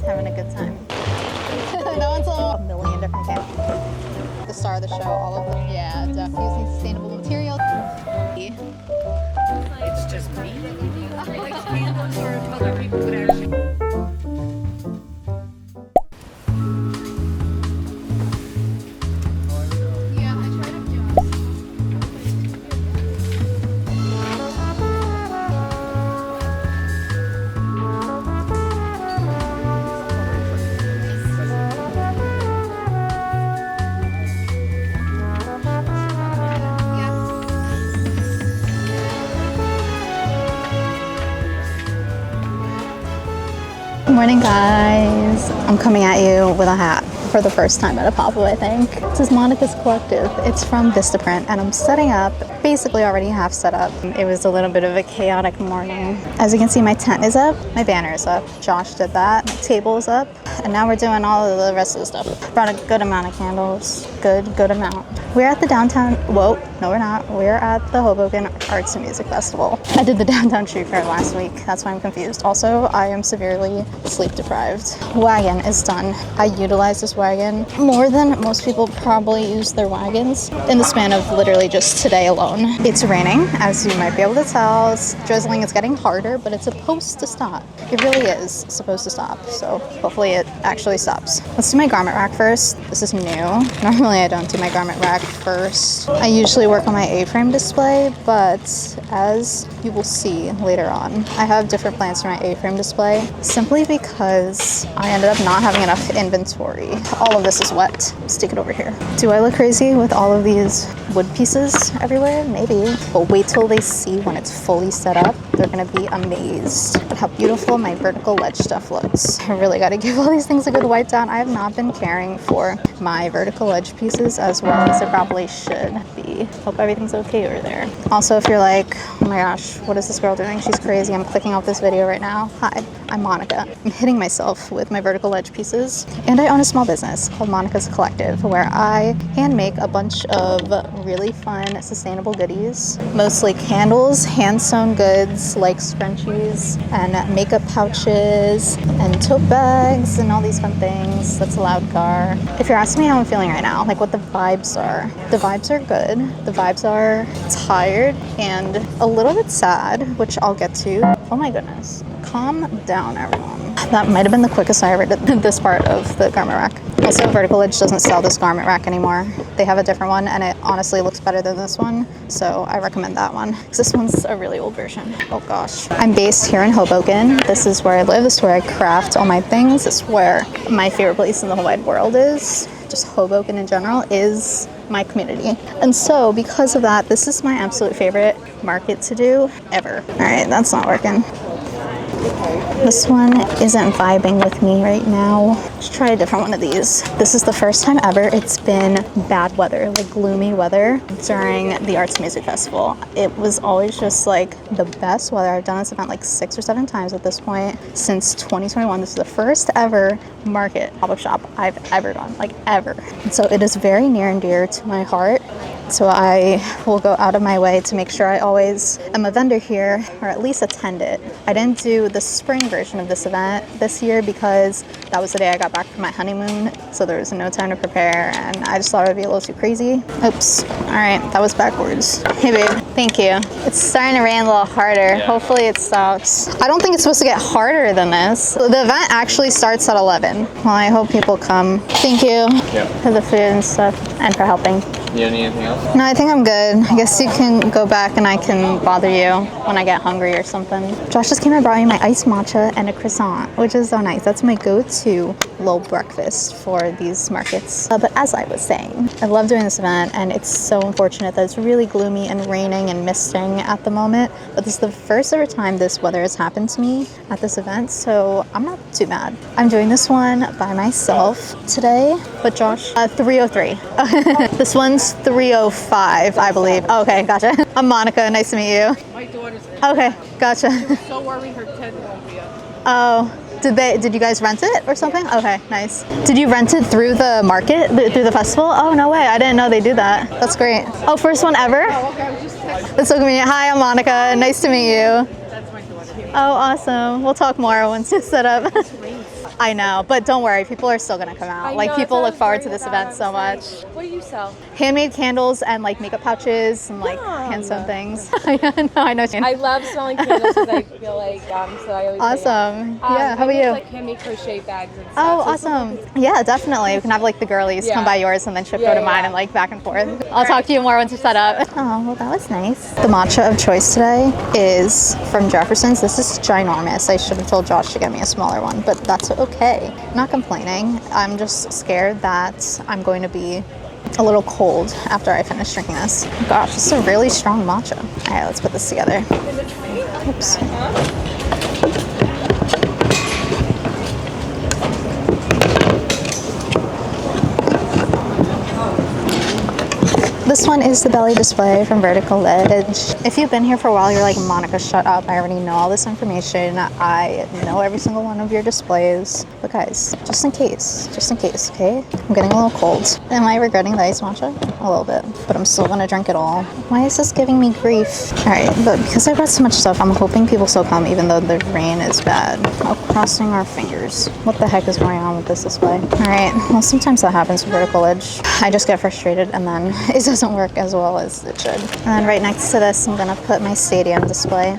having a good time. No one's a million different candles. The star of the show, all of them. Yeah, definitely using sustainable material. It's just me. Like candles or other people would actually. Good morning, guys. I'm coming at you with a hat for the first time at a pop-up, I think. This is Monica's Collective. It's from Vistaprint, and I'm setting up, basically already half set up. It was a little bit of a chaotic morning. As you can see, my tent is up, my banner is up. Josh did that, my table is up, and now we're doing all of the rest of the stuff. Brought a good amount of candles, good amount. We're at the downtown, whoa, no we're not. We're at the Hoboken Arts Music Festival. I did the downtown street fair last week, that's why I'm confused. Also, I am severely sleep deprived. Wagon is done. I utilize this wagon more than most people probably use their wagons in the span of literally just today alone. It's raining, as you might be able to tell. It's drizzling, it's getting harder, but it's supposed to stop. It really is supposed to stop, so hopefully it actually stops. Let's do my garment rack first. This is new. Normally I don't do my garment rack first. I usually work on my A-frame display, but as you will see later on, I have different plans for my A-frame display simply because I ended up not having enough inventory. All of this is wet. Let's take it over here. Do I look crazy with all of these wood pieces everywhere? Maybe, but wait till they see when it's fully set up. They're gonna be amazed at how beautiful my vertical ledge stuff looks. I really gotta give all these things a good wipe down. I have not been caring for my vertical ledge pieces as well as it probably should be. Hope everything's okay over there. Also, if you're like, oh my gosh, what is this girl doing? She's crazy. I'm clicking off this video right now. Hi, I'm Monica. I'm hitting myself with my vertical ledge pieces. And I own a small business called Monica's Collective where I hand make a bunch of really fun, sustainable goodies. Mostly candles, hand-sewn goods like scrunchies and makeup pouches and tote bags and all these fun things. That's a loud car. If you're asking me how I'm feeling right now, like what the vibes are are good. The vibes are tired and a little bit sad, which I'll get to. Oh my goodness. Calm down, everyone. That might have been the quickest I ever did this part of the garment rack. Also, Vertical Edge doesn't sell this garment rack anymore. They have a different one and it honestly looks better than this one. So I recommend that one because this one's a really old version. Oh gosh. I'm based here in Hoboken. This is where I live. This is where I craft all my things. This is where my favorite place in the whole wide world is. Just Hoboken in general is my community. And so because of that, this is my absolute favorite market to do ever. All right, that's not working. This one isn't vibing with me right now. Let's try a different one of these. This is the first time ever it's been bad weather, like gloomy weather during the Arts Music Festival. It was always just like the best weather. I've done this event like 6 or 7 times at this point since 2021. This is the first ever market pop-up shop I've ever done, like ever. And so it is very near and dear to my heart. So I will go out of my way to make sure I always am a vendor here or at least attend it. I didn't do the spring version of this event this year because that was the day I got back from my honeymoon. So there was no time to prepare and I just thought it would be a little too crazy. Oops. All right, that was backwards. Hey babe, thank you. It's starting to rain a little harder. Yeah. Hopefully it stops. I don't think it's supposed to get harder than this. The event actually starts at 11. Well, I hope people come. Thank you for the food and stuff and for helping. You don't need anything else? No, I think I'm good. I guess you can go back and I can bother you when I get hungry or something. Josh just came and brought me my iced matcha and a croissant, which is so nice. That's my go-to little breakfast for these markets. But as I was saying, I love doing this event and it's so unfortunate that it's really gloomy and raining and misting at the moment. But this is the first ever time this weather has happened to me at this event, so I'm not too mad. I'm doing this one by myself today, but Josh, 303. This one's 305, I believe. Okay, gotcha. I'm Monica. Nice to meet you. My daughter's in. Okay, gotcha. She's so worried her tent won't be up. Oh, did you guys rent it or something? Yeah. Okay, nice. Did you rent it through the market, through the festival? Oh, no way. I didn't know they do that. That's great. Oh, first one ever? Oh, okay. I was just texting. That's so convenient. Hi, I'm Monica. Nice to meet you. That's my daughter. Oh, awesome. We'll talk more once it's set up. It's raining. months. I know, but don't worry, people are still gonna come out. I Like know, people that's look what I forward was to this worried event so about. I much. was like, what do you sell? Handmade candles and like makeup pouches and like hand sewn things. I know. I love smelling candles because I feel like so I always say, Awesome. Yeah. How I about make you? like handmade crochet bags and Oh, stuff. So awesome. Yeah, definitely. We can have like the girlies come by yours and then she'll go to mine and like back and forth. I'll talk to you more once you're set up. Oh, well, that was nice. The matcha of choice today is from Jefferson's. This is ginormous. I should have told Josh to get me a smaller one, but that's okay. I'm not complaining. I'm just scared that I'm going to be a little cold after I finish drinking this. Gosh, this is a really strong matcha. All right, let's put this together. Oops. This one is the belly display from Vertical Edge. If you've been here for a while, you're like, Monica, shut up. I already know all this information. I know every single one of your displays. But guys, just in case, okay? I'm getting a little cold. Am I regretting the iced matcha? A little bit, but I'm still gonna drink it all. Why is this giving me grief? All right, but because I brought so much stuff, I'm hoping people still come even though the rain is bad. Oh, crossing our fingers. What the heck is going on with this display? All right, well, sometimes that happens with Vertical Edge. I just get frustrated and then it doesn't work as well as it should. And then right next to this, I'm gonna put my stadium display.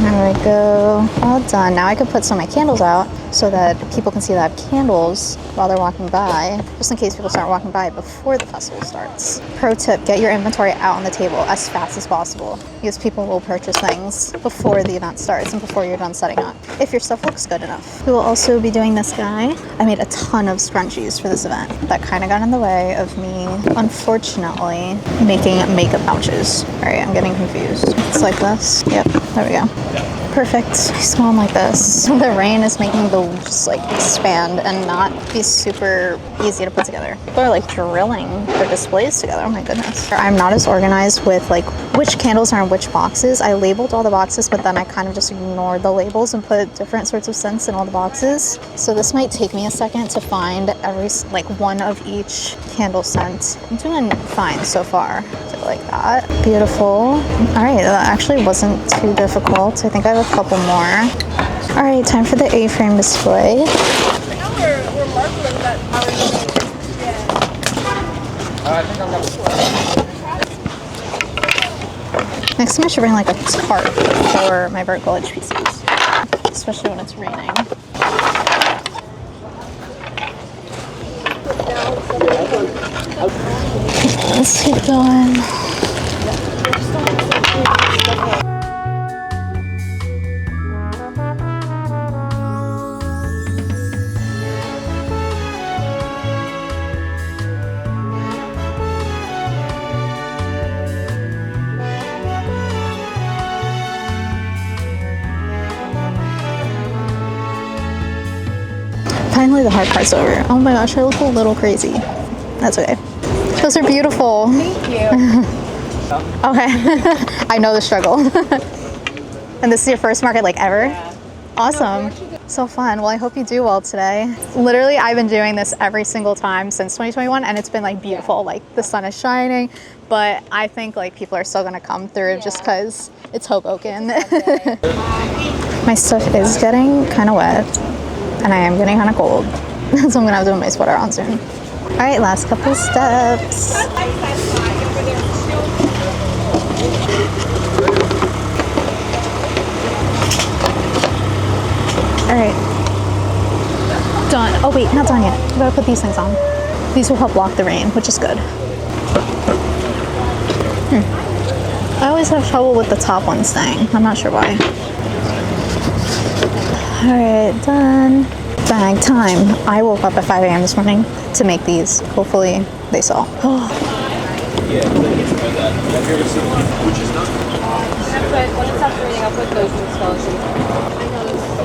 There we go. All done. Now I could put some of my candles out so that people can see that I have candles while they're walking by, just in case people start walking by before the festival starts. Pro tip, get your inventory out on the table as fast as possible because people will purchase things before the event starts and before you're done setting up, if your stuff looks good enough. We will also be doing this guy. I made a ton of scrunchies for this event. That kind of got in the way of me, unfortunately, making makeup pouches. All right, I'm getting confused. It's like this. Yep, there we go. Perfect. I smell them like this. The rain is making the just like expand and not be super easy to put together. People are like drilling their displays together. Oh my goodness. I'm not as organized with like which candles are in which boxes. I labeled all the boxes, but then I kind of just ignored the labels and put different sorts of scents in all the boxes. So this might take me a second to find every like one of each candle scent. I'm doing fine so far. So like that. Beautiful. All right, that actually wasn't too difficult. I think I have a couple more. All right, time for the A-frame display. Now we're marveling that Next time I should bring like a tarp for my Vertical Edge pieces, especially when it's raining. Let's keep going. Finally, the hard part's over. Oh my gosh, I look a little crazy. That's okay. Those are beautiful. Thank you. Okay. I know the struggle. And this is your first market like ever? Yeah. Awesome. So fun. Well, I hope you do well today. Literally, I've been doing this every single time since 2021 and it's been like beautiful. Like the sun is shining, but I think like people are still gonna come through just because it's Hoboken. My stuff is getting kind of wet and I am getting kind of cold. So I'm gonna have to put my sweater on soon. All right, last couple steps. All right, done. Oh wait, not done yet. I gotta put these things on. These will help block the rain, which is good. I always have trouble with the top one staying. I'm not sure why. All right, done. Bag time. I woke up at 5 a.m. this morning to make these. Hopefully they sell. I'll put those in skeletons.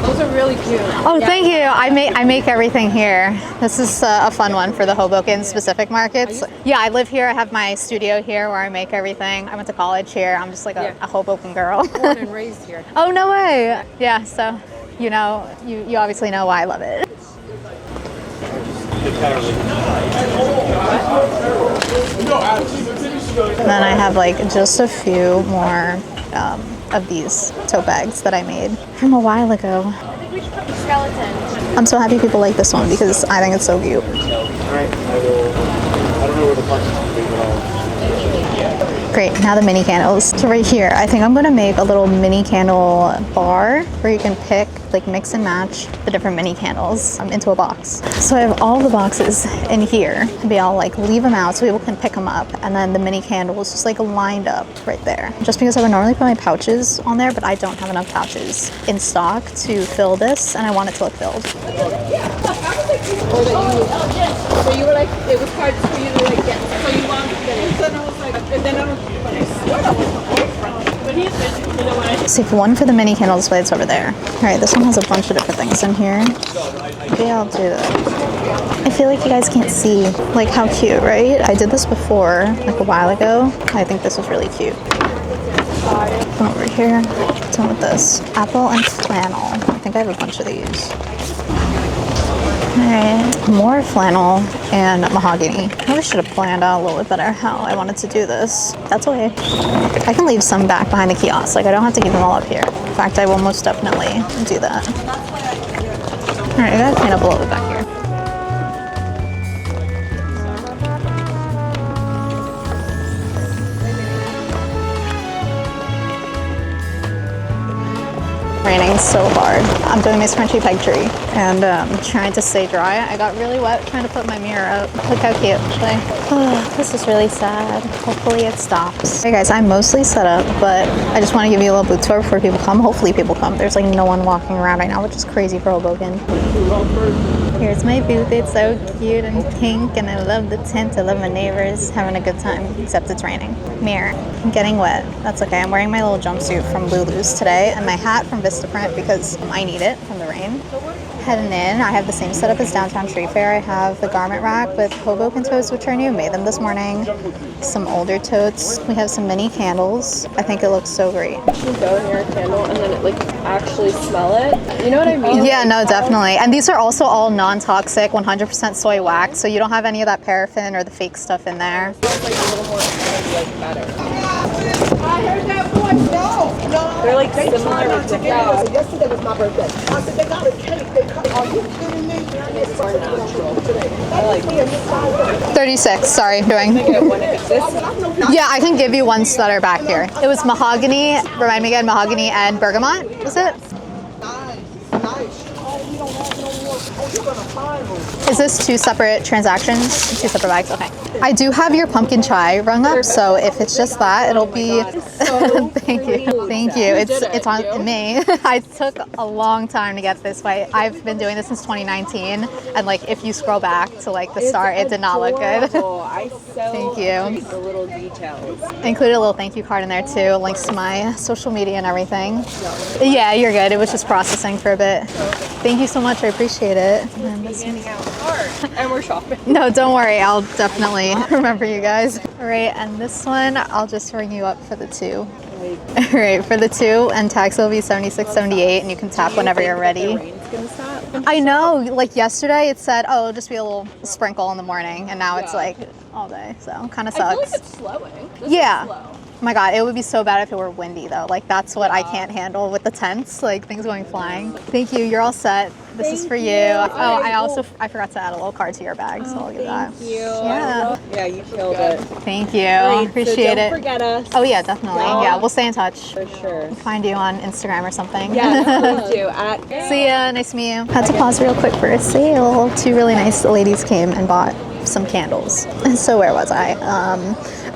Those are really cute. Oh, thank you. I make everything here. This is a fun one for the Hoboken specific markets. Yeah, I live here. I have my studio here where I make everything. I went to college here. I'm just like a Hoboken girl. Born and raised here. Oh, no way. Yeah, so you know, you obviously know why I love it. And then I have like just a few more of these tote bags that I made from a while ago. skeleton. I'm so happy people like this one because I think it's so cute. Alright, I don't know where the punch is, but I'll... Great, now the mini candles. So right here, I think I'm gonna make a little mini candle bar where you can pick, like mix and match the different mini candles into a box. So I have all the boxes in here. Maybe I'll like leave them out so people can pick them up, and then the mini candles just like lined up right there. Just because I would normally put my pouches on there, but I don't have enough pouches in stock to fill this, and I want it to look filled. So you were like, it was hard for you to like get. So you wanted to get it. So then I was like, and then I swear that was my boyfriend. But he's busy, you know what I mean? So one for the mini candle display, it's over there. All right, this one has a bunch of different things in here. Maybe I'll do that. I feel like you guys can't see like how cute, right? I did this before, like a while ago. I think this was really cute. Over here, done with this. Apple and flannel. I think I have a bunch of these. Alright, more flannel and mahogany. I probably should have planned out a little bit better how I wanted to do this. That's okay. I can leave some back behind the kiosk. Like, I don't have to keep them all up here. In fact, I will most definitely do that. Alright, I gotta clean up a little bit back here. Raining so hard. I'm doing my scrunchy peg tree and trying to stay dry. I got really wet trying to put my mirror up. Look how cute. Like, oh, this is really sad. Hopefully it stops. Hey guys, I'm mostly set up, but I just want to give you a little booth tour before people come. Hopefully people come. There's like no one walking around right now, which is crazy for Hoboken. Here's my booth. It's so cute and pink, and I love the tent. I love my neighbors. Having a good time, except it's raining. Mirror. I'm getting wet. That's okay. I'm wearing my little jumpsuit from Lulu's today and my hat from Vistaprint because I need it from the rain. Heading in, I have the same setup as Downtown Street Fair. I have the garment rack with Hoboken totes, which are new. Made them this morning. Some older totes. We have some mini candles. I think it looks so great. You go near a candle and then it like actually smell it. You know what I mean? Yeah, no, definitely. And these are also all non-toxic, 100% soy wax, so you don't have any of that paraffin or the fake stuff in there. It's like a little more like better. I heard that voice. No. They're like They similar tried not with to the get dog. it. Yesterday was my birthday. I said, they got a cake. They cut. Are you kidding me? It's more natural. I like it. 36, sorry, doing. Yeah, I can give you ones that are back here. It was mahogany, remind me again, mahogany and bergamot, was it? Nice. Oh, we don't have no more. Oh, you're gonna find them. Is this two separate transactions? Two separate bags? Okay. I do have your pumpkin chai rung up, so if it's just that, it'll be... So Thank you. Thank you. It's on me. I took a long time to get this way. I've been doing this since 2019, and like if you scroll back to like the start, it did not look good. I so Thank you. appreciate the little details. I included a little thank you card in there too, links to my social media and everything. Yeah, you're good. It was just processing for a bit. Thank you so much. I appreciate it. And this Handing out cards and we're shopping. No, don't worry. I'll definitely remember you guys. All right, and this one, I'll just ring you up for the two. All right, for the two, and tax will be $76.78, and you can tap whenever you're ready. Rain's gonna stop. I know, like yesterday it said, oh, it'll just be a little sprinkle in the morning, and now it's like all day, so kind of I feel sucks. like it's slowing. This Yeah. is slow. Oh my god, it would be so bad if it were windy though. Like that's what I can't handle with the tents, like things going flying. Thank you, you're all set. This is for you. Oh, I forgot to add a little card to your bag, so I'll give that. Thank you. Yeah. Yeah, you killed it. Thank you. Great, Appreciate so it. don't forget us. Oh yeah, definitely. Yeah, we'll stay in touch. For sure. Find you on Instagram or something. Yeah, please do. At See ya. Nice to meet you. Had to pause real quick for a sale. Two really nice ladies came and bought some candles. So where was I?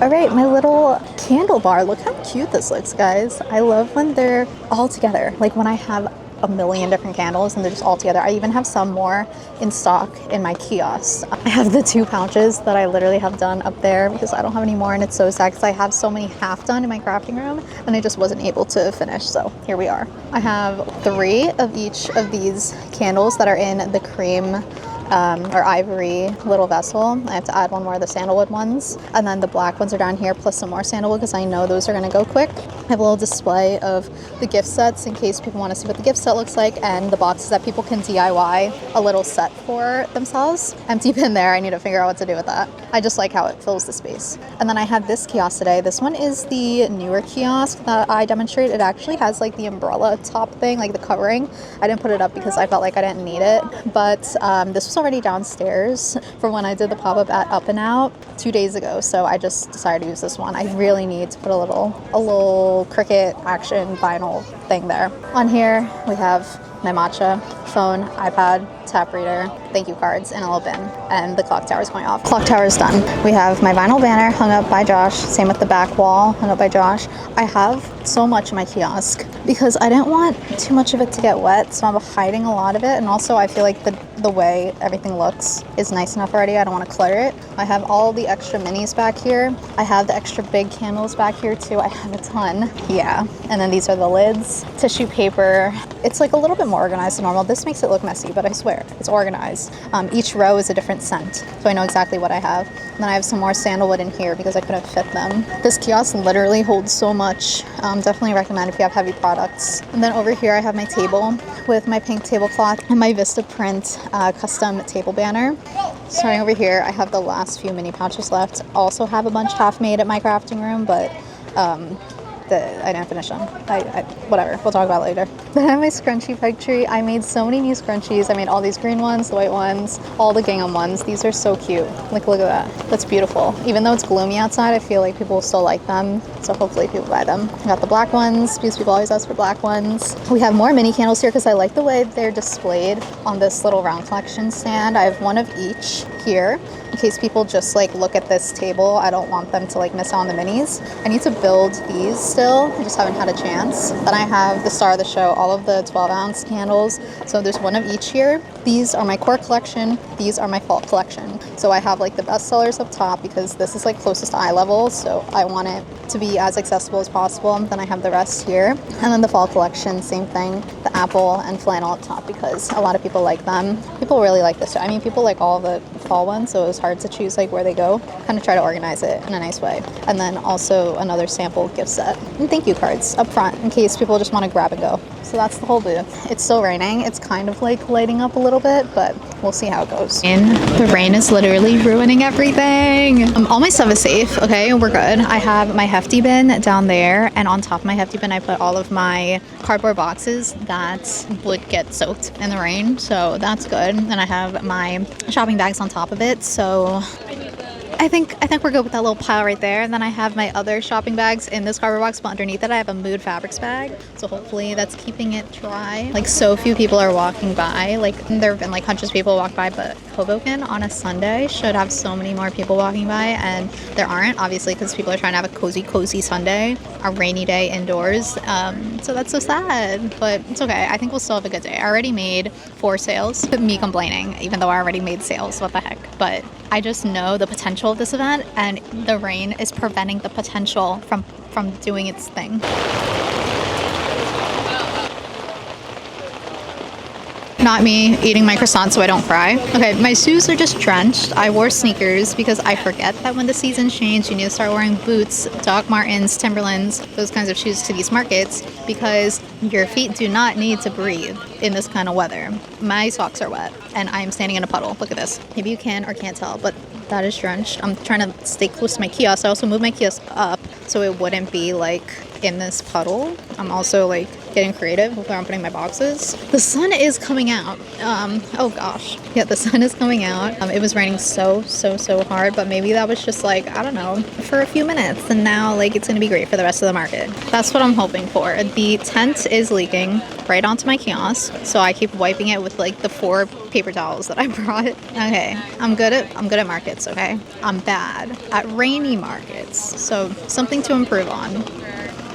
All right, my little candle bar. Look how cute this looks, guys. I love when they're all together. Like when I have a million different candles and they're just all together. I even have some more in stock in my kiosk. I have the two pouches that I literally have done up there because I don't have any more, and it's so sad because I have so many half done in my crafting room and I just wasn't able to finish, so here we are. I have 3 of each of these candles that are in the cream or ivory little vessel. I have to add one more of the sandalwood ones, and then the black ones are down here plus some more sandalwood because I know those are going to go quick. have a little display of the gift sets in case people want to see what the gift set looks like, and the boxes that people can DIY a little set for themselves. Empty bin there. I need to figure out what to do with that. I just like how it fills the space. And then I have this kiosk today. This one is the newer kiosk that I demonstrated. It actually has like the umbrella top thing, like the covering. I didn't put it up because I felt like I didn't need it, but this was already downstairs from when I did the pop-up at Up and Out 2 days ago, so I just decided to use this one. I really need to put a little Cricut action vinyl thing there. On here we have my matcha, phone, iPad, tap reader, thank you cards, and a little bin. And the clock tower is going off. Clock tower is done. We have my vinyl banner hung up by Josh. Same with the back wall, hung up by Josh. I have so much in my kiosk because I didn't want too much of it to get wet, so I'm hiding a lot of it. And also I feel like the way everything looks is nice enough already. I don't want to clutter it. I have all the extra minis back here. I have the extra big candles back here too. I have a ton. Yeah. And then these are the lids. Tissue paper. It's like a little bit more organized than normal. This makes it look messy, but I swear it's organized. Each row is a different scent, so I know exactly what I have. And then I have some more sandalwood in here because I couldn't fit them. This kiosk literally holds so much. Definitely recommend if you have heavy products. And then over here I have my table with my pink tablecloth and my Vista print custom table banner. Starting over here, I have the last few mini pouches left. Also have a bunch half made at my crafting room, but I didn't finish them. Whatever, we'll talk about it later. Then I have my scrunchie peg tree. I made so many new scrunchies. I made all these green ones, the white ones, all the gingham ones. These are so cute. Like, look at that. That's beautiful. Even though it's gloomy outside, I feel like people will still like them. So hopefully people buy them. I got the black ones because people always ask for black ones. We have more mini candles here because I like the way they're displayed on this little round collection stand. I have one of each here in case people just like look at this table. I don't want them to like miss out on the minis. I need to build these still. I just haven't had a chance. Then I have the star of the show, all of the 12-ounce candles. So there's one of each here. These are my core collection. These are my fall collection. So I have like the best sellers up top because this is like closest to eye level. So I want it to be as accessible as possible. Then I have the rest here. And then the fall collection, same thing. The apple and flannel up top because a lot of people like them. People really like this. I mean, people like all the fall ones, so it was hard to choose like where they go. Kind of try to organize it in a nice way. And then also another sample gift set and thank you cards up front in case people just want to grab and go. So that's the whole booth. It's still raining. It's kind of like lighting up a little bit, but we'll see how it goes. And the rain is literally ruining everything. All my stuff is safe. Okay, we're good. I have my hefty bin down there, and on top of my hefty bin I put all of my cardboard boxes that would get soaked in the rain, so that's good. And I have my shopping bags on top of it, so I think we're good with that little pile right there. And then I have my other shopping bags in this cardboard box, but underneath it I have a Mood Fabrics bag. So hopefully that's keeping it dry. Like, so few people are walking by. Like, there have been like hundreds of people walk by, but Hoboken on a Sunday should have so many more people walking by, and there aren't, obviously, because people are trying to have a cozy Sunday, a rainy day indoors. So that's so sad, but it's okay. I think we'll still have a good day. I already made 4 sales. Me complaining, even though I already made sales. What the heck? But I just know the potential of this event, and the rain is preventing the potential from doing its thing. Not me eating my croissant so I don't cry. Okay, my shoes are just drenched. I wore sneakers because I forget that when the seasons change, you need to start wearing boots, Doc Martens, Timberlands, those kinds of shoes to these markets because your feet do not need to breathe in this kind of weather. My socks are wet and I'm standing in a puddle. Look at this. Maybe you can or can't tell, but that is drenched. I'm trying to stay close to my kiosk. I also moved my kiosk up so it wouldn't be like in this puddle. I'm also like getting creative with where I'm putting my boxes. The sun is coming out. Oh gosh. Yeah, the sun is coming out. It was raining so hard, but maybe that was just like, I don't know, for a few minutes, and now like it's gonna be great for the rest of the market. That's what I'm hoping for. The tent is leaking right onto my kiosk, so I keep wiping it with like the 4 paper towels that I brought. Okay, I'm good at markets, okay? I'm bad at rainy markets, so something to improve on.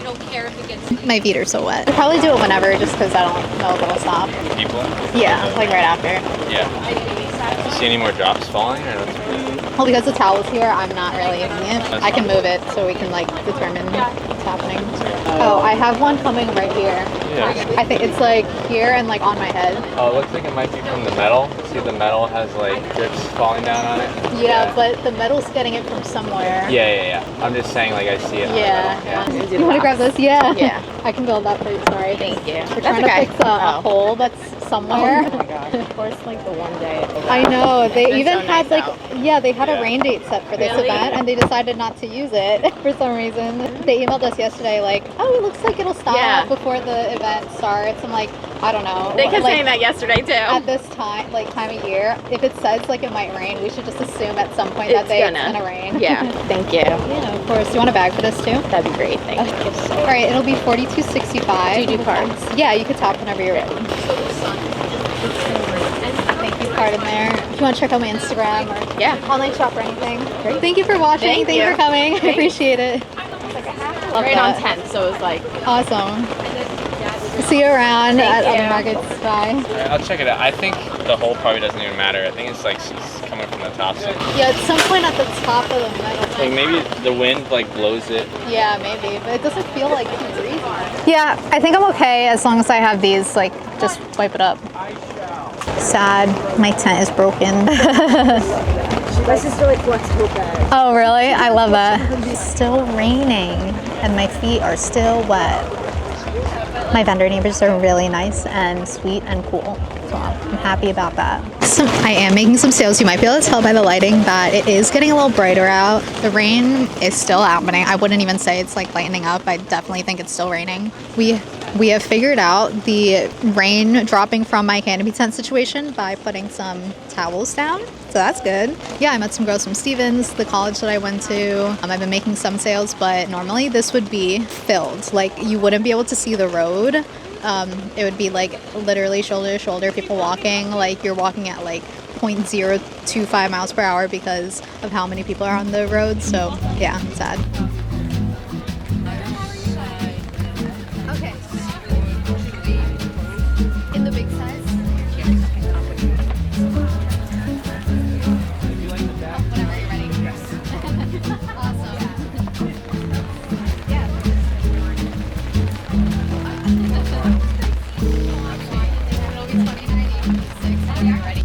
Don't care if it gets. My feet are so wet. I'll probably do it whenever just because I don't know if it'll stop. People? Yeah, like right after. Yeah. Do you see any more drops falling? Or Well, because the towel's here, I'm not really using it. I can move it so we can like determine what's happening. Oh, I have one coming right here. Yeah. I think it's like here and like on my head. Oh, it looks like it might be from the metal. See, the metal has like drips falling down on it. Yeah, but the metal's getting it from somewhere. Yeah. I'm just saying, like, I see it. on the metal. You want to grab this? Yeah. Yeah. I can build that for you. Sorry. Thank you. We're trying to fix a hole that's somewhere. Oh my god. Of course, like the one day. I know. They It's even so had nice like, yeah, they had a rain date set for this Really? event and they decided not to use it for some reason. They emailed us yesterday like, oh, it looks like it'll stop Yeah. before the event starts. I'm like, I don't know. They kept like, saying that yesterday too. at this time of year, if it says like it might rain, we should just assume at some point that It's day gonna. it's gonna rain. Yeah. Thank you. Yeah, of course. You want a bag for this too? That'd be great. Thank you. All right, it'll be $42.65. Do you do cards? Yeah, you can tap whenever you're ready. Thank you, card in there. If you want to check out my Instagram or Yeah. online shop or anything. Great. Thank you for watching. Thank Thank you you. for coming. I Thanks. appreciate it. Love Right that. on 10th, so it was like. Awesome. See you around at Thank other you. markets. Bye. Alright, I'll check it out. I think the hole probably doesn't even matter. I think it's like it's coming from the top. So, Yeah, at some point at the top of the metal. like maybe the wind like blows it. Yeah, maybe, but it doesn't feel like too breezy. Yeah, I think I'm okay as long as I have these, like, just wipe it up. Sad, my tent is broken. My sister like flexible bag. Oh, really? I love that. It's still raining and my feet are still wet. My vendor neighbors are really nice and sweet and cool, so I'm happy about that. So I am making some sales. You might be able to tell by the lighting that it is getting a little brighter out. The rain is still happening. I wouldn't even say it's like lightening up. I definitely think it's still raining. We have figured out the rain dropping from my canopy tent situation by putting some towels down. So that's good. Yeah, I met some girls from Stevens, the college that I went to. I've been making some sales, but normally this would be filled. Like you wouldn't be able to see the road. It would be like literally shoulder to shoulder, people walking. Like you're walking at like 0.025 miles per hour because of how many people are on the road. So yeah, it's sad. Okay. In the big size? Whenever you're ready. Awesome. Yeah. It'll be 29.86 when you're ready.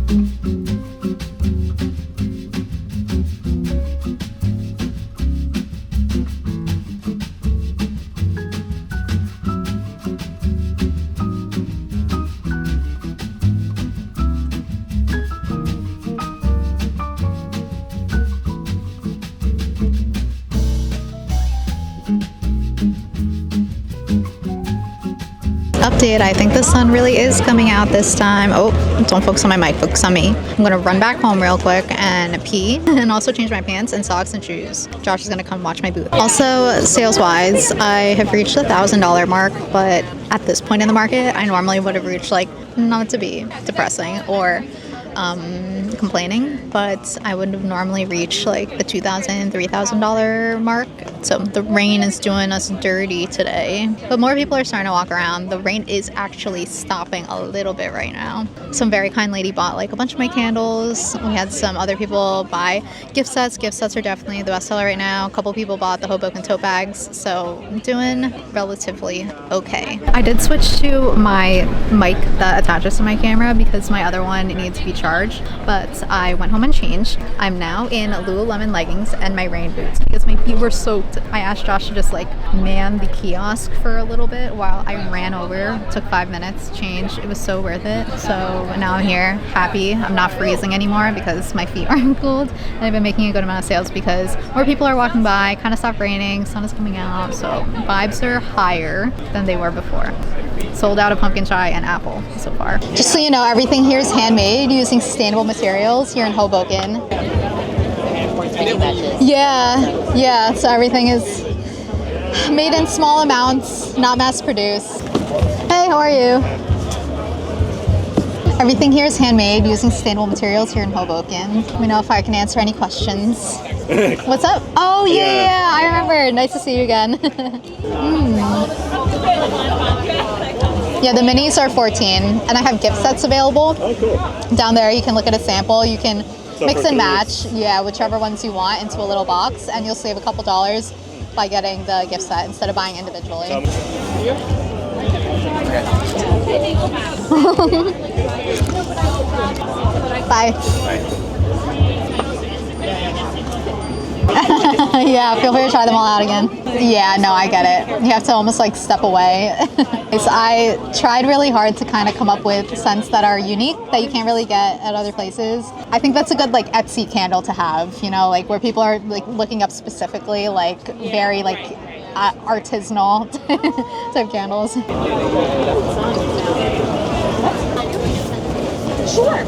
Update, I think the sun really is coming out this time. Oh, don't focus on my mic, focus on me. I'm gonna run back home real quick and pee and also change my pants and socks and shoes. Josh is gonna come watch my booth. Also, sales-wise, I have reached the $1,000 mark, but at this point in the market, I normally would have reached, like, not to be depressing or complaining, but I would have normally reached like the $2,000, $3,000 mark. So the rain is doing us dirty today, but more people are starting to walk around. The rain is actually stopping a little bit right now. Some very kind lady bought like a bunch of my candles. We had some other people buy gift sets. Gift sets are definitely the best seller right now. A couple people bought the Hoboken tote bags, so I'm doing relatively okay. I did switch to my mic that attaches to my camera because my other one needs to be charged, but I went home and changed. I'm now in Lululemon leggings and my rain boots because my feet were soaked. I asked Josh to just like man the kiosk for a little bit while I ran over. Took 5 minutes, changed. It was so worth it. So now I'm here, happy. I'm not freezing anymore because my feet aren't cold. And I've been making a good amount of sales because more people are walking by, kind of stopped raining, sun is coming out, so vibes are higher than they were before. Sold out of pumpkin chai and apple so far. Just so you know, everything here is handmade using sustainable materials here in Hoboken. Yeah, so everything is made in small amounts, not mass produced. Hey, how are you? Everything here is handmade using sustainable materials here in Hoboken. Let me know if I can answer any questions. What's up? Oh, yeah, I remember. Nice to see you again. Yeah, the minis are 14, and I have gift sets available. Oh, cool. Down there, you can look at a sample. You can mix and match, whichever ones you want into a little box, and you'll save a couple dollars by getting the gift set instead of buying individually. Bye. Yeah, feel free to try them all out again. Yeah, no, I get it. You have to almost like step away. So I tried really hard to kind of come up with scents that are unique that you can't really get at other places. I think that's a good like Etsy candle to have, you know, like where people are like looking up specifically like very like artisanal type candles. Sure.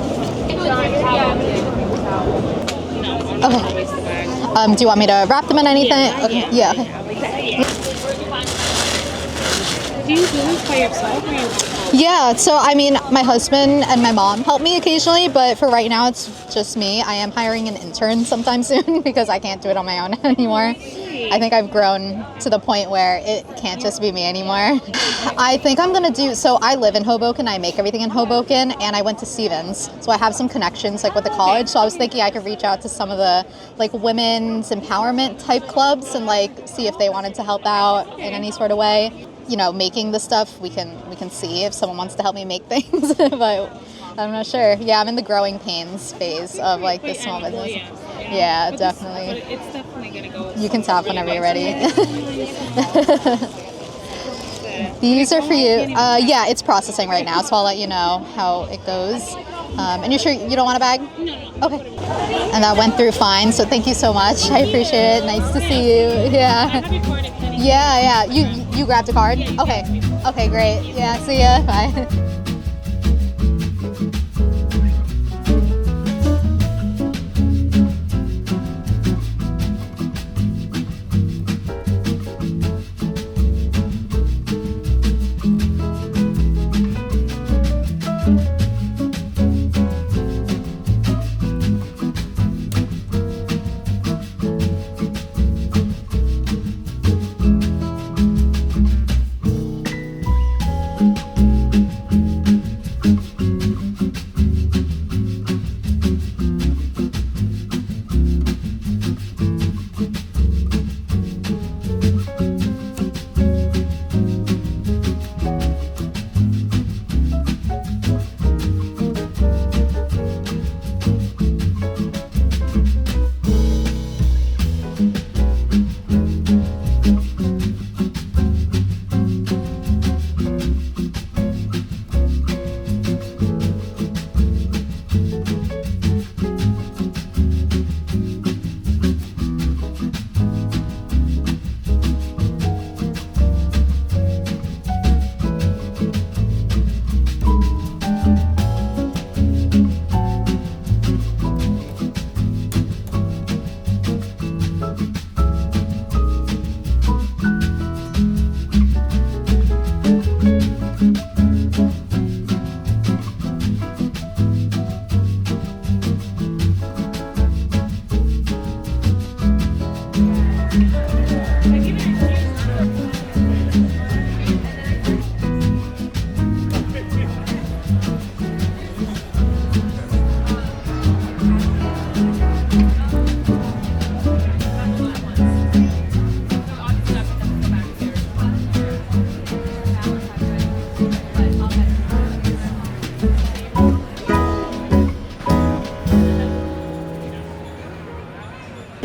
Okay. Do you want me to wrap them in anything? Okay. Yeah. Okay. Do you do this by yourself or you? Yeah, so I mean, my husband and my mom help me occasionally, but for right now, it's just me. I am hiring an intern sometime soon because I can't do it on my own anymore. I think I've grown to the point where it can't just be me anymore. I think I'm gonna do, so I live in Hoboken, I make everything in Hoboken, and I went to Stevens. So I have some connections like with the college, so I was thinking I could reach out to some of the like women's empowerment type clubs and like see if they wanted to help out in any sort of way. You know, making the stuff, we can see if someone wants to help me make things, but I'm not sure. Yeah, I'm in the growing pains phase of like this small business. Yeah, definitely. But it's definitely gonna go. You can tap whenever you're ready. These are for you. Yeah, it's processing right now, so I'll let you know how it goes. And you're sure you don't want a bag? No. Okay. And that went through fine, so thank you so much. I appreciate it. Nice to see you. Yeah. Yeah. You grabbed a card? Okay. Okay, great. Yeah, see ya. Bye.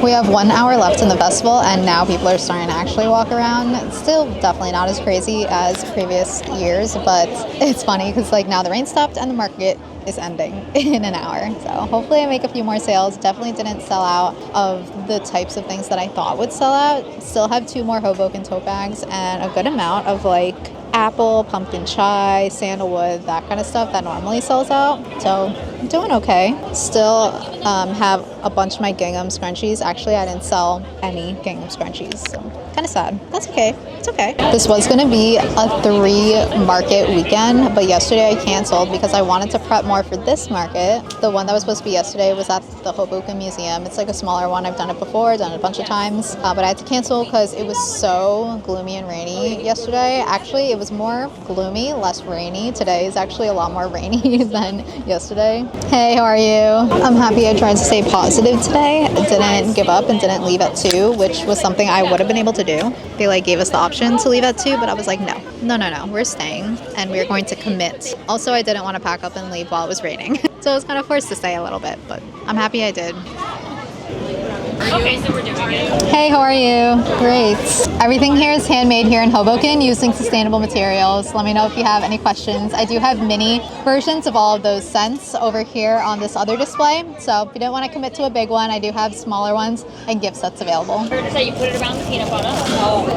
We have 1 hour left in the festival and now people are starting to actually walk around. It's still definitely not as crazy as previous years, but it's funny because like now the rain stopped and the market is ending in an hour. So hopefully I make a few more sales. Definitely didn't sell out of the types of things that I thought would sell out. Still have 2 more Hoboken tote bags and a good amount of like apple, pumpkin chai, sandalwood, that kind of stuff that normally sells out. So I'm doing okay. Still have a bunch of my gingham scrunchies. Actually, I didn't sell any gingham scrunchies, so kind of sad. That's okay. It's okay. This was going to be a 3-market weekend, but yesterday I canceled because I wanted to prep more for this market. The one that was supposed to be yesterday was at the Hoboken Museum. It's like a smaller one. I've done it before, done it a bunch of times, but I had to cancel because it was so gloomy and rainy yesterday. Actually, it was more gloomy, less rainy. Today is actually a lot more rainy than yesterday. Hey, how are you? I'm happy I tried to stay positive today. I didn't give up and didn't leave at 2, which was something I would have been able to do. They like gave us the option to leave at 2, but I was like, no, we're staying and we're going to commit. Also, I didn't want to pack up and leave while it was raining. So I was kind of forced to stay a little bit, but I'm happy I did. Okay, so we're doing it. Hey, how are you? Great. Everything here is handmade here in Hoboken using sustainable materials. Let me know if you have any questions. I do have mini versions of all of those scents over here on this other display. So if you don't want to commit to a big one, I do have smaller ones and gift sets available. Heard to say you put it around the peanut butter. Oh.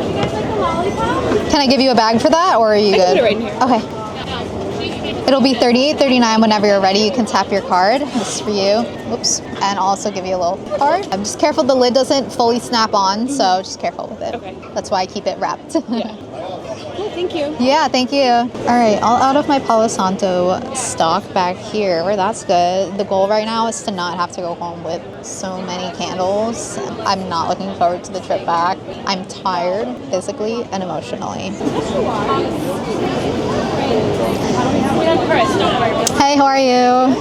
Can I give you a bag for that, or are you good? Put it right in here. Okay. It'll be $38.39 whenever you're ready. You can tap your card. This is for you. Oops. And I'll also give you a little card. I'm just careful the lid doesn't fully snap on, so just careful with it. Okay. That's why I keep it wrapped. Yeah. Oh, thank you. Yeah, thank you. All right, all out of my Palo Santo stock back here, where that's good. The goal right now is to not have to go home with so many candles. I'm not looking forward to the trip back. I'm tired physically and emotionally. Hey, how are you?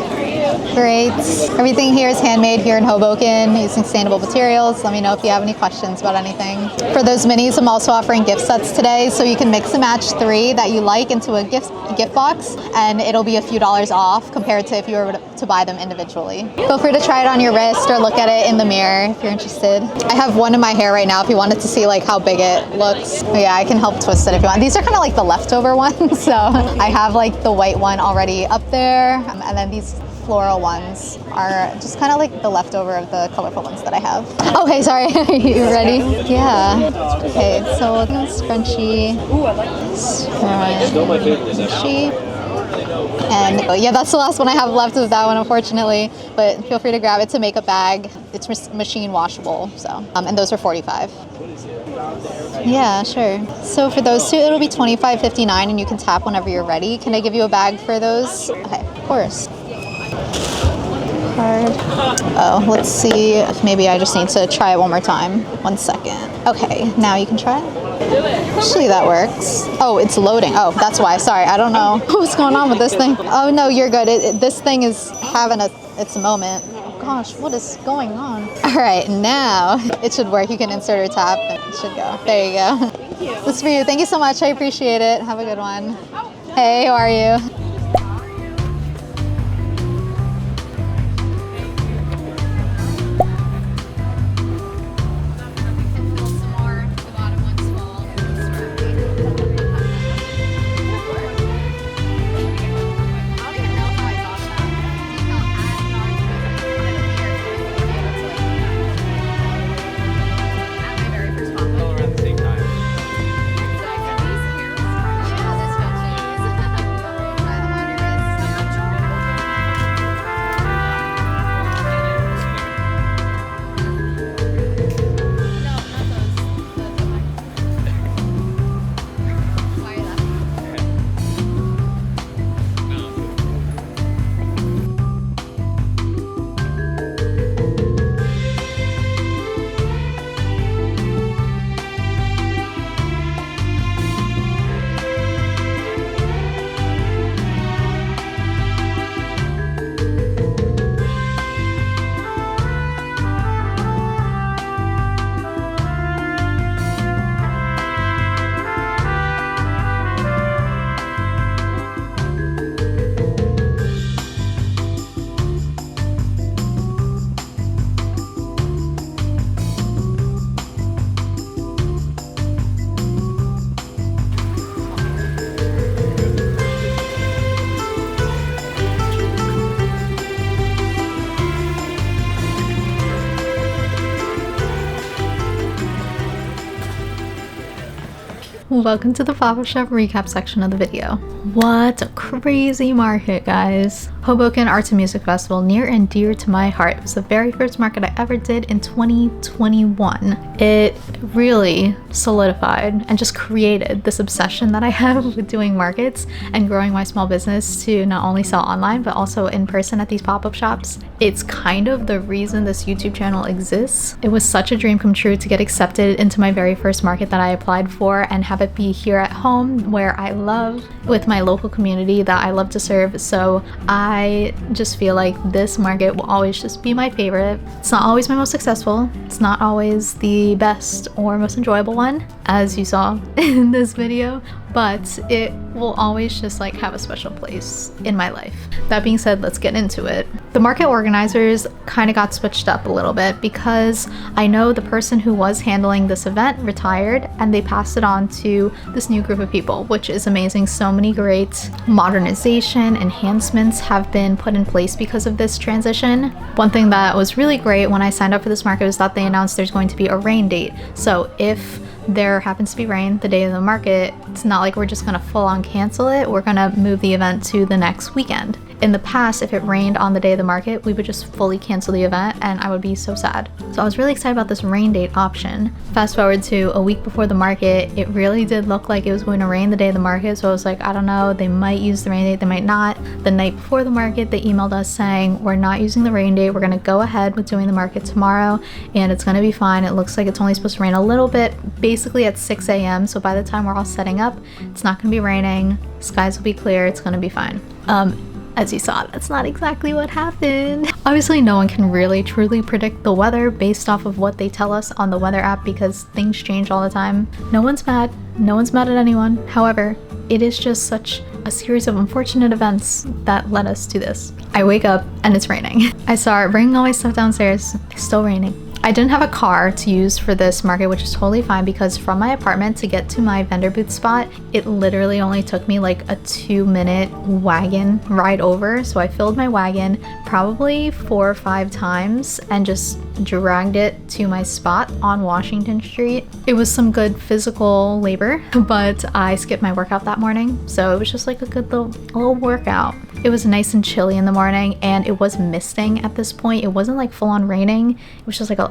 Great. Everything here is handmade here in Hoboken using sustainable materials. Let me know if you have any questions about anything. For those minis, I'm also offering gift sets today, so you can mix and match 3 that you like into a gift box, and it'll be a few dollars off compared to if you were to buy them individually. Feel free to try it on your wrist or look at it in the mirror if you're interested. I have one in my hair right now if you wanted to see like how big it looks. But yeah, I can help twist it if you want. These are kind of like the leftover ones, so I have like the white one already up there, and then these floral ones are just kind of like the leftover of the colorful ones that I have. Okay, sorry. Are you ready? Yeah. Okay, so scrunchy. Scrunchy. And yeah, that's the last one I have left of that one, unfortunately. But feel free to grab it to make a bag. It's machine washable, so and those are $45. Yeah, sure. So for those 2, it'll be $25.59, and you can tap whenever you're ready. Can I give you a bag for those? Okay, of course. Card. Oh, let's see if maybe I just need to try it one more time. 1 second. Okay, now you can try it. Actually, that works. Oh, it's loading. Oh, that's why. Sorry, I don't know what's going on with this thing. Oh no, you're good. This thing is having its moment. Oh gosh, what is going on? All right, now it should work. You can insert or tap, and it should go. There you go. Thank you. This is for you. Thank you so much. I appreciate it. Have a good one. Hey, how are you? Welcome to the pop-up shop recap section of the video. What a crazy market, guys. Hoboken Arts Music Festival, near and dear to my heart. It was the very first market I ever did in 2021. It really solidified and just created this obsession that I have with doing markets and growing my small business to not only sell online but also in person at these pop-up shops. It's kind of the reason this YouTube channel exists. It was such a dream come true to get accepted into my very first market that I applied for and have have it be here at home where I love, with my local community that I love to serve. So I just feel like this market will always just be my favorite. It's not always my most successful. It's not always the best or most enjoyable one, as you saw in this video, but it will always just like have a special place in my life. That being said, let's get into it. The market organizers kind of got switched up a little bit because I know the person who was handling this event retired and they passed it on to this new group of people, which is amazing. So many great modernization enhancements have been put in place because of this transition. One thing that was really great when I signed up for this market was that they announced there's going to be a rain date. So if there happens to be rain the day of the market, it's not like we're just gonna full on cancel it. We're gonna move the event to the next weekend. In the past, if it rained on the day of the market, we would just fully cancel the event and I would be so sad. So I was really excited about this rain date option. Fast forward to a week before the market, it really did look like it was going to rain the day of the market. So I was like, I don't know, they might use the rain date, they might not. The night before the market, they emailed us saying, we're not using the rain date. We're gonna go ahead with doing the market tomorrow and it's gonna be fine. It looks like it's only supposed to rain a little bit, basically at 6 a.m. So by the time we're all setting up, it's not gonna be raining. Skies will be clear, it's gonna be fine. As you saw, that's not exactly what happened. Obviously, no one can really truly predict the weather based off of what they tell us on the weather app because things change all the time. No one's mad. No one's mad at anyone. However, it is just such a series of unfortunate events that led us to this. I wake up and it's raining. I start bringing all my stuff downstairs. It's still raining. I didn't have a car to use for this market, which is totally fine because from my apartment to get to my vendor booth spot, it literally only took me like a 2-minute wagon ride over. So I filled my wagon probably 4 or 5 times and just dragged it to my spot on Washington Street. It was some good physical labor, but I skipped my workout that morning. So it was just like a good little workout. It was nice and chilly in the morning and it was misting at this point. It wasn't like full on raining. It was just like a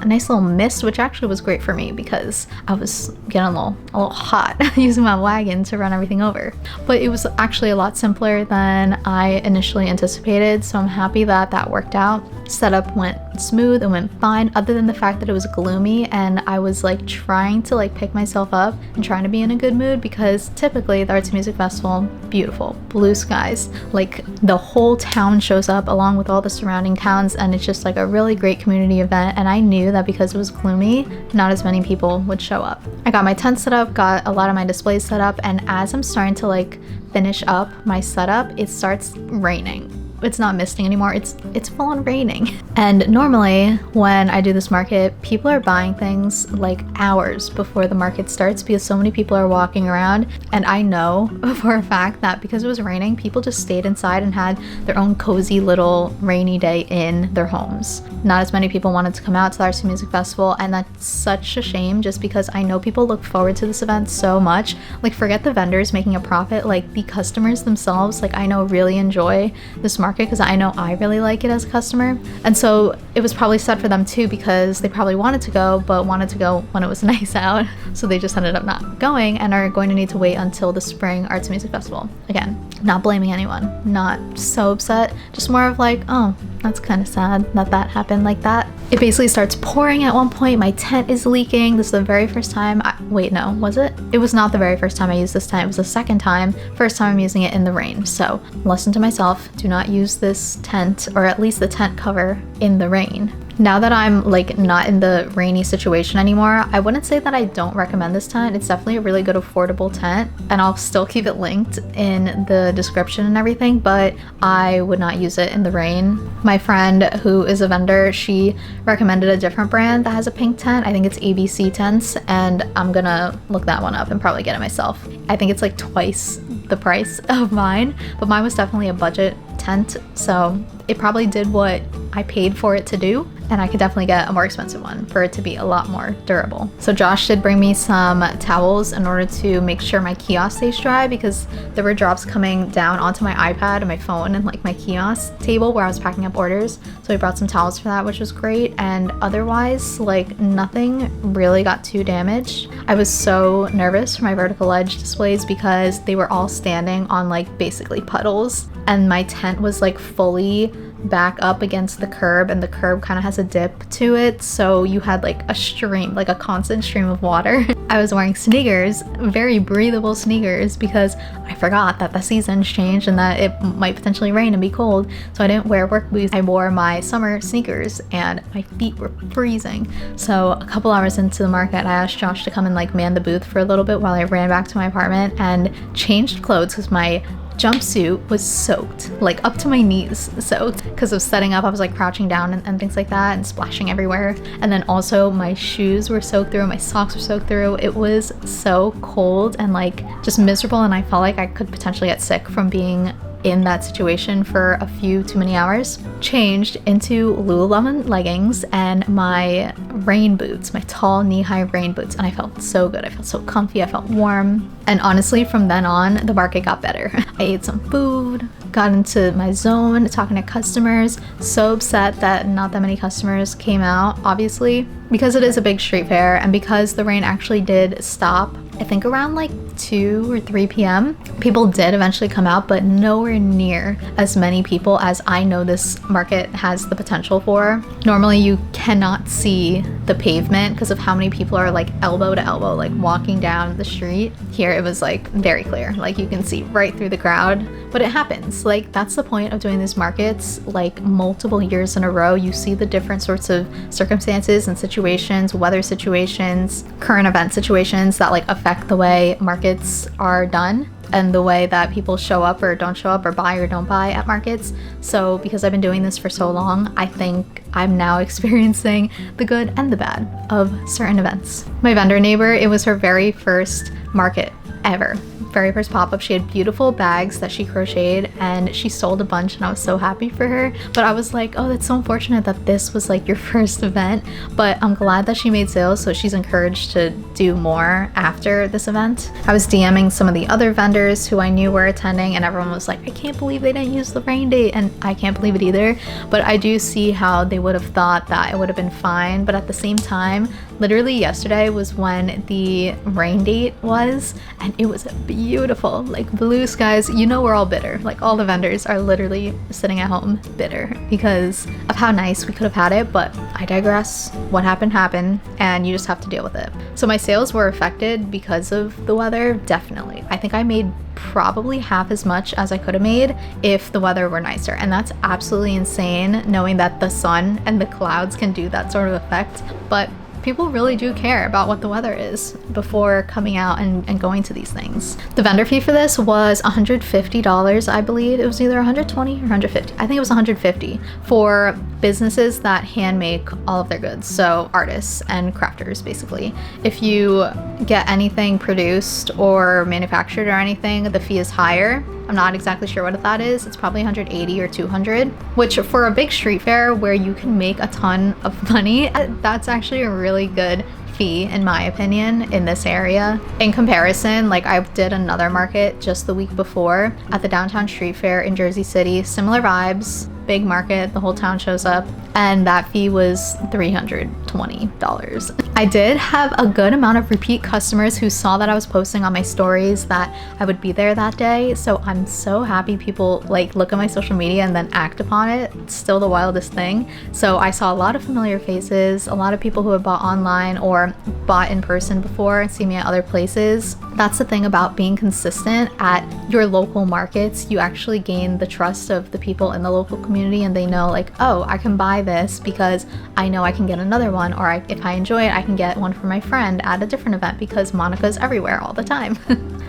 nice little mist, which actually was great for me because I was getting a little hot using my wagon to run everything over. But it was actually a lot simpler than I initially anticipated. So I'm happy that that worked out. Setup went smooth, it went fine, other than the fact that it was gloomy and I was like trying to like pick myself up and trying to be in a good mood because typically the Arts Music Festival, beautiful, blue skies, like the whole town shows up along with all the surrounding towns and it's just like a really great community event and I knew that because it was gloomy, not as many people would show up. I got my tent set up, got a lot of my displays set up, and as I'm starting to like finish up my setup, it starts raining. It's not misting anymore, it's full on raining. And normally when I do this market, people are buying things like hours before the market starts because so many people are walking around, and I know for a fact that because it was raining, people just stayed inside and had their own cozy little rainy day in their homes. Not as many people wanted to come out to the Arts Music Festival, and that's such a shame just because I know people look forward to this event so much. Like, forget the vendors making a profit, like the customers themselves, like I know really enjoy this market because I know I really like it as a customer. And so it was probably sad for them too because they probably wanted to go but wanted to go when it was nice out, so they just ended up not going and are going to need to wait until the spring Arts Music Festival. Again, not blaming anyone, not so upset, just more of like, oh, that's kind of sad that that happened like that. It basically starts pouring at one point. My tent is leaking. This is the very first time wait, no, was it? It was not the very first time I used this tent. It was the second time. First time I'm using it in the rain. So lesson to myself, do not use this tent, or at least the tent cover, in the rain. Now that I'm like not in the rainy situation anymore, I wouldn't say that I don't recommend this tent. It's definitely a really good affordable tent, and I'll still keep it linked in the description and everything, but I would not use it in the rain. My friend who is a vendor, she recommended a different brand that has a pink tent. I think it's ABC Tents, and I'm gonna look that one up and probably get it myself. I think it's like twice the price of mine, but mine was definitely a budget tent, so it probably did what I paid for it to do, and I could definitely get a more expensive one for it to be a lot more durable. So Josh did bring me some towels in order to make sure my kiosk stays dry because there were drops coming down onto my iPad and my phone and like my kiosk table where I was packing up orders. So we brought some towels for that, which was great, and otherwise like nothing really got too damaged. I was so nervous for my vertical ledge displays because they were all standing on like basically puddles, and my tent was like fully back up against the curb, and the curb kind of has a dip to it, so you had like a stream, like a constant stream of water. I was wearing sneakers, very breathable sneakers, because I forgot that the seasons changed and that it might potentially rain and be cold, so I didn't wear work boots. I wore my summer sneakers and my feet were freezing. So a couple hours into the market, I asked Josh to come and like man the booth for a little bit while I ran back to my apartment and changed clothes, because my jumpsuit was soaked, like up to my knees soaked, because of setting up. I was like crouching down and things like that and splashing everywhere. And then also my shoes were soaked through, my socks were soaked through. It was so cold and like just miserable, and I felt like I could potentially get sick from being in that situation for a few too many hours. Changed into Lululemon leggings and my rain boots, my tall knee-high rain boots, and I felt so good. I felt so comfy, I felt warm. And honestly, from then on, the market got better. I ate some food, got into my zone, talking to customers. So upset that not that many customers came out, obviously, because it is a big street fair, and because the rain actually did stop, I think around like 2 or 3 p.m. People did eventually come out, but nowhere near as many people as I know this market has the potential for. Normally you cannot see the pavement because of how many people are like elbow to elbow, like walking down the street. Here it was like very clear, like you can see right through the crowd. But it happens, like that's the point of doing these markets like multiple years in a row. You see the different sorts of circumstances and situations, weather situations, current event situations that like affect the way markets are done and the way that people show up or don't show up or buy or don't buy at markets. So because I've been doing this for so long, I think I'm now experiencing the good and the bad of certain events. My vendor neighbor, it was her very first market ever. Very first pop-up. She had beautiful bags that she crocheted and she sold a bunch, and I was so happy for her. But I was like, oh, that's so unfortunate that this was like your first event, but I'm glad that she made sales, so she's encouraged to do more after this event. I was DMing some of the other vendors who I knew were attending, and everyone was like, I can't believe they didn't use the rain date, and I can't believe it either. But I do see how they would have thought that it would have been fine. But at the same time, literally yesterday was when the rain date was, and it was beautiful, like blue skies. You know, we're all bitter. Like all the vendors are literally sitting at home bitter because of how nice we could have had it. But I digress. What happened, and you just have to deal with it. So my sales were affected because of the weather, definitely. I think I made probably half as much as I could have made if the weather were nicer, and that's absolutely insane knowing that the sun and the clouds can do that sort of effect. But people really do care about what the weather is before coming out and going to these things. The vendor fee for this was $150, I believe. It was either $120 or $150. I think it was $150 for businesses that hand make all of their goods. So artists and crafters, basically. If you get anything produced or manufactured or anything, the fee is higher. I'm not exactly sure what that is. It's probably $180 or $200, which for a big street fair where you can make a ton of money, that's actually a really good fee in my opinion in this area. In comparison, like I did another market just the week before at the downtown street fair in Jersey City, similar vibes, big market, the whole town shows up, and that fee was $320. I did have a good amount of repeat customers who saw that I was posting on my stories that I would be there that day, so I'm so happy people like look at my social media and then act upon it. It's still the wildest thing. So I saw a lot of familiar faces, a lot of people who had bought online or bought in person before and see me at other places. That's the thing about being consistent at your local markets. You actually gain the trust of the people in the local community, and they know like, oh, I can buy this because I know I can get another one, or if I enjoy it, I can get one for my friend at a different event because Monica's everywhere all the time.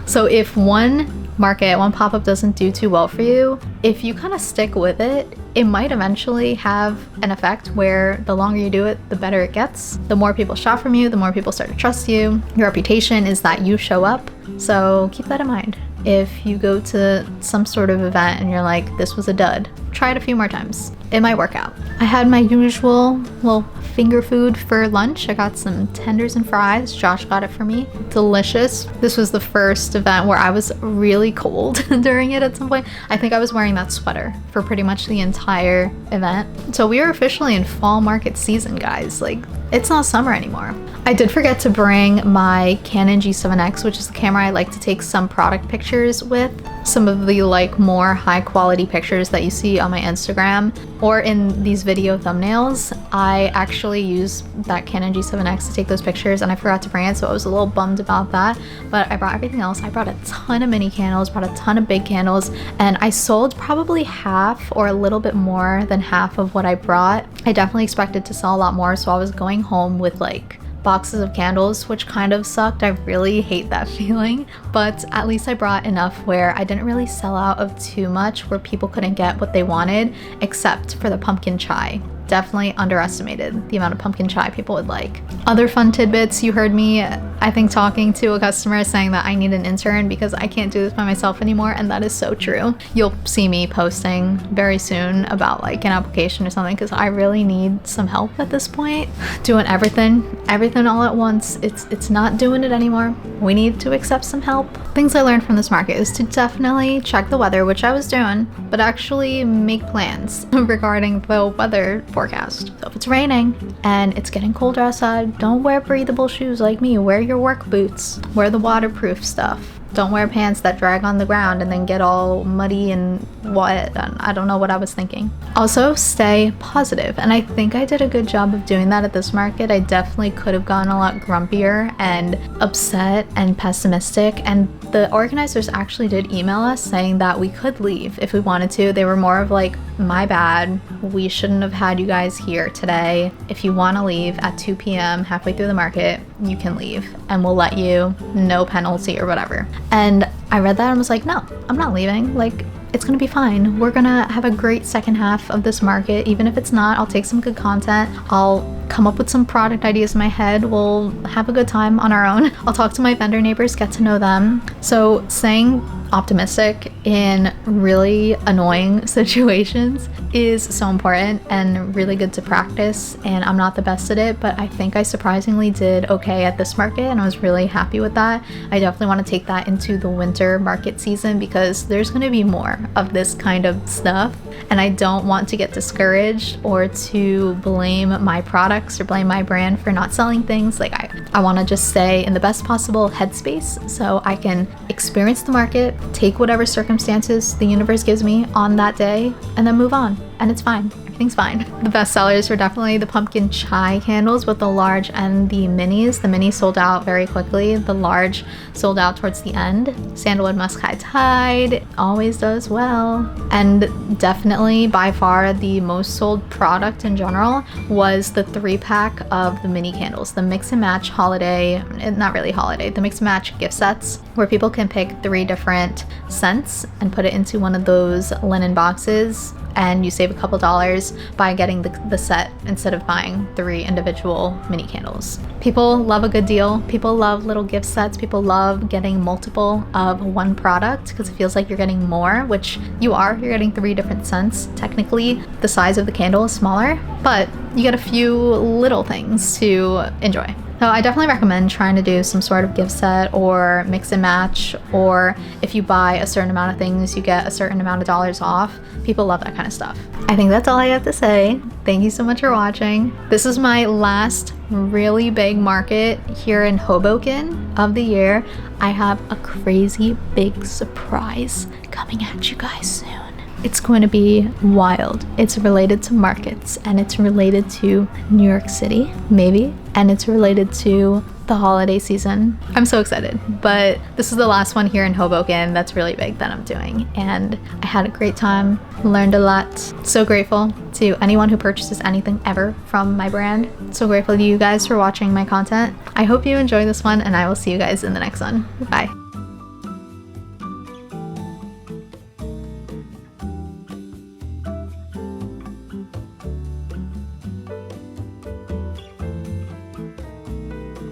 So if one market, one pop-up doesn't do too well for you, if you kind of stick with it, it might eventually have an effect where the longer you do it, the better it gets. The more people shop from you, the more people start to trust you. Your reputation is that you show up. So keep that in mind. If you go to some sort of event and you're like, this was a dud, try it a few more times. It might work out. I had my usual little finger food for lunch. I got some tenders and fries. Josh got it for me. Delicious. This was the first event where I was really cold during it at some point. I think I was wearing that sweater for pretty much the entire event. So we are officially in fall market season, guys. Like, it's not summer anymore. I did forget to bring my Canon G7X, which is the camera I like to take some product pictures with. Some of the like more high quality pictures that you see on my Instagram or in these video thumbnails. I actually use that Canon G7X to take those pictures, and I forgot to bring it, so I was a little bummed about that. But I brought everything else. I brought a ton of mini candles, brought a ton of big candles, and I sold probably half or a little bit more than half of what I brought. I definitely expected to sell a lot more, so I was going home with like boxes of candles, which kind of sucked. I really hate that feeling, but at least I brought enough where I didn't really sell out of too much where people couldn't get what they wanted, except for the pumpkin chai. Definitely underestimated the amount of pumpkin chai people would like. Other fun tidbits, you heard me, I think, talking to a customer saying that I need an intern because I can't do this by myself anymore, and that is so true. You'll see me posting very soon about like an application or something because I really need some help at this point. Doing everything all at once, it's not doing it anymore. We need to accept some help. Things I learned from this market is to definitely check the weather, which I was doing, but actually make plans regarding the weather forecast. So if it's raining and it's getting colder outside, don't wear breathable shoes like me. Wear your work boots. Wear the waterproof stuff. Don't wear pants that drag on the ground and then get all muddy and wet. I don't know what I was thinking. Also, stay positive. And I think I did a good job of doing that at this market. I definitely could have gotten a lot grumpier and upset and pessimistic. And the organizers actually did email us saying that we could leave if we wanted to. They were more of like, my bad. We shouldn't have had you guys here today. If you want to leave at 2 p.m. halfway through the market, you can leave and we'll let you, no penalty or whatever. And I read that and was like, no, I'm not leaving. Like, it's gonna be fine. We're gonna have a great second half of this market. Even if it's not, I'll take some good content. I'll come up with some product ideas in my head. We'll have a good time on our own. I'll talk to my vendor neighbors, get to know them. So staying optimistic in really annoying situations is so important and really good to practice, and I'm not the best at it, but I think I surprisingly did okay at this market and I was really happy with that. I definitely want to take that into the winter market season because there's going to be more of this kind of stuff, and I don't want to get discouraged or to blame my products or blame my brand for not selling things. Like I want to just stay in the best possible headspace so I can experience the market, take whatever circumstances the universe gives me on that day, and then move on. And it's fine. Everything's fine. The best sellers were definitely the pumpkin chai candles with the large and the minis. The mini sold out very quickly. The large sold out towards the end. Sandalwood Musk High Tide always does well. And definitely by far the most sold product in general was the 3-pack of the mini candles. The mix and match holiday, not really holiday, the mix and match gift sets where people can pick 3 different scents and put it into one of those linen boxes, and you save a couple dollars by getting the set instead of buying 3 individual mini candles. People love a good deal. People love little gift sets. People love getting multiple of one product because it feels like you're getting more, which you are. You're getting 3 different scents. Technically, the size of the candle is smaller, but you get a few little things to enjoy. So I definitely recommend trying to do some sort of gift set or mix and match, or if you buy a certain amount of things, you get a certain amount of dollars off. People love that kind of stuff. I think that's all I have to say. Thank you so much for watching. This is my last really big market here in Hoboken of the year. I have a crazy big surprise coming at you guys soon. It's going to be wild. It's related to markets, and it's related to New York City, maybe, and it's related to the holiday season. I'm so excited, but this is the last one here in Hoboken that's really big that I'm doing, and I had a great time, learned a lot. So grateful to anyone who purchases anything ever from my brand. So grateful to you guys for watching my content. I hope you enjoy this one, and I will see you guys in the next one. Bye.